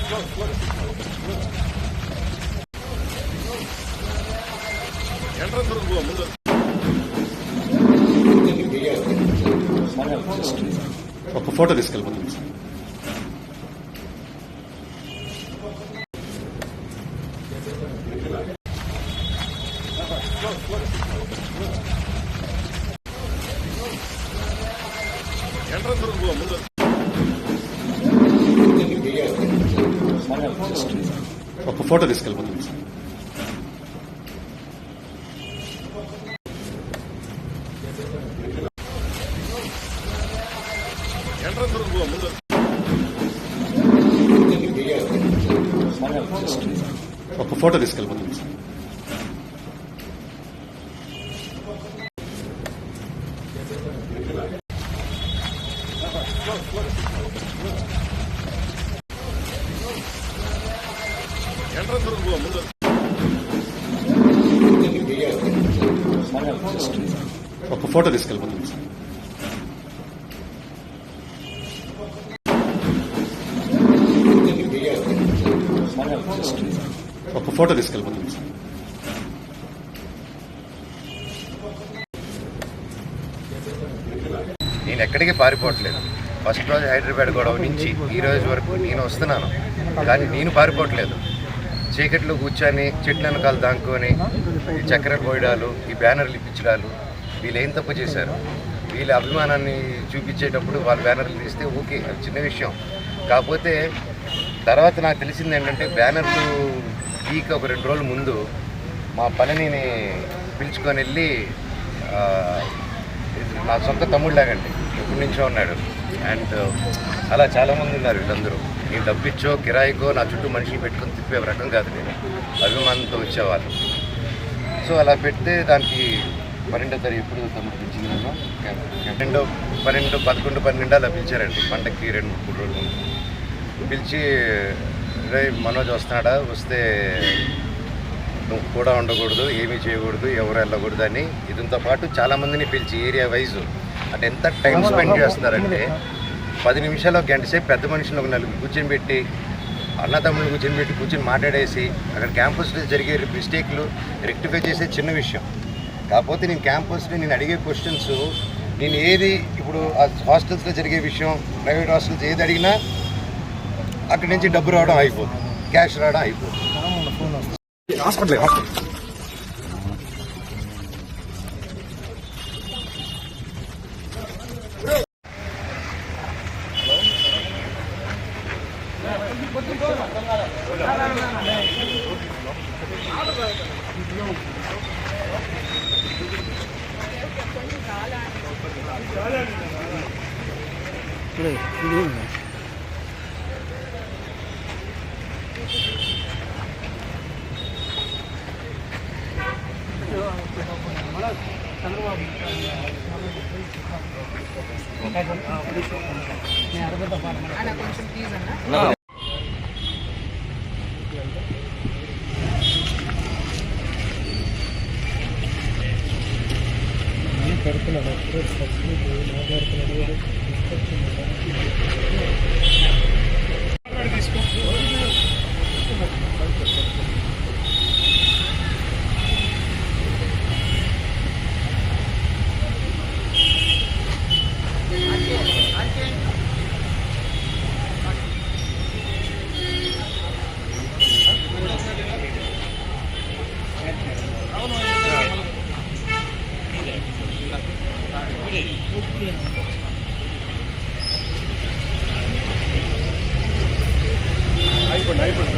ఒక photo తీసుకెళ్ళిపోతుంది sir. ఒక photo తీసుకెళ్ళిపోతుంది sir. ఒక ఫోటో తీసుకెళ్ళిపోతుంది సార్. ఒక ఫోటో తీసుకెళ్ళిపోతుంది సార్. ఒక ఫోటో తీసుకెళ్ళిపోతుంది సార్. నేను ఎక్కడికి పారిపోవట్లేదు. ఫస్ట్ రోజు హైదరాబాద్ గొడవ నుంచి ఈ రోజు వరకు నేను వస్తున్నాను, కానీ నేను పారిపోవట్లేదు. చీకట్లో కూర్చొని చెట్ల వెనకాల దాంకొని ఈ చక్కెర పోయడాలు, ఈ బ్యానర్లు ఇప్పించడాలు, వీళ్ళు ఏం తప్పు చేశారు? వీళ్ళ అభిమానాన్ని చూపించేటప్పుడు వాళ్ళ బ్యానర్లు తీస్తే ఓకే, అది చిన్న విషయం. కాకపోతే తర్వాత నాకు తెలిసింది ఏంటంటే, బ్యానర్లు గీక ఒక 2 రోజుల ముందు మా పనిని పిలుచుకొని వెళ్ళి, నా సొంత తమ్ముళ్ళలాగండి, ఎప్పటి నుంచో ఉన్నాడు. అండ్ అలా చాలామంది ఉన్నారు. వీళ్ళందరూ నేను డబ్బిచ్చో కిరాయికో నా చుట్టూ మనిషిని పెట్టుకొని తిప్పే రకం కాదు, నేను అభిమానంతో వచ్చేవాళ్ళు. సో అలా పెడితే దానికి 12వ తారీఖు ఎప్పుడు తమ్ముడు పిలిచింది, 12, 11, 12 అలా పిలిచారండి. పండగకి 2-3 రోజులు ముందు పిలిచి, రే మనోజ్ వస్తున్నాడా, వస్తే నువ్వు కూడా ఉండకూడదు, ఏమీ చేయకూడదు, ఎవరు వెళ్ళకూడదు అని. ఇదంతో పాటు చాలామందిని పిలిచి ఏరియా వైజు, అంటే ఎంత టైం స్పెండ్ చేస్తున్నారంటే 10 నిమిషాలు, ఒక గంట సేపు పెద్ద మనుషులు ఒక 4 కూర్చొని పెట్టి, అన్నతమ్ముళ్ళు కూర్చొని మాట్లాడేసి, అక్కడ క్యాంపస్లో జరిగే మిస్టేక్లు రెక్టిఫై చేసే చిన్న విషయం. కాకపోతే నేను క్యాంపస్లో నేను అడిగే క్వశ్చన్స్, నేను ఏది ఇప్పుడు ఆ హాస్టల్స్లో జరిగే విషయం, ప్రైవేట్ హాస్టల్స్ ఏది అడిగినా అక్కడి నుంచి డబ్బు రావడం అయిపోతుంది, క్యాష్ రావడం అయిపోతుంది. హాస్పిటల్ అయిపోయింది.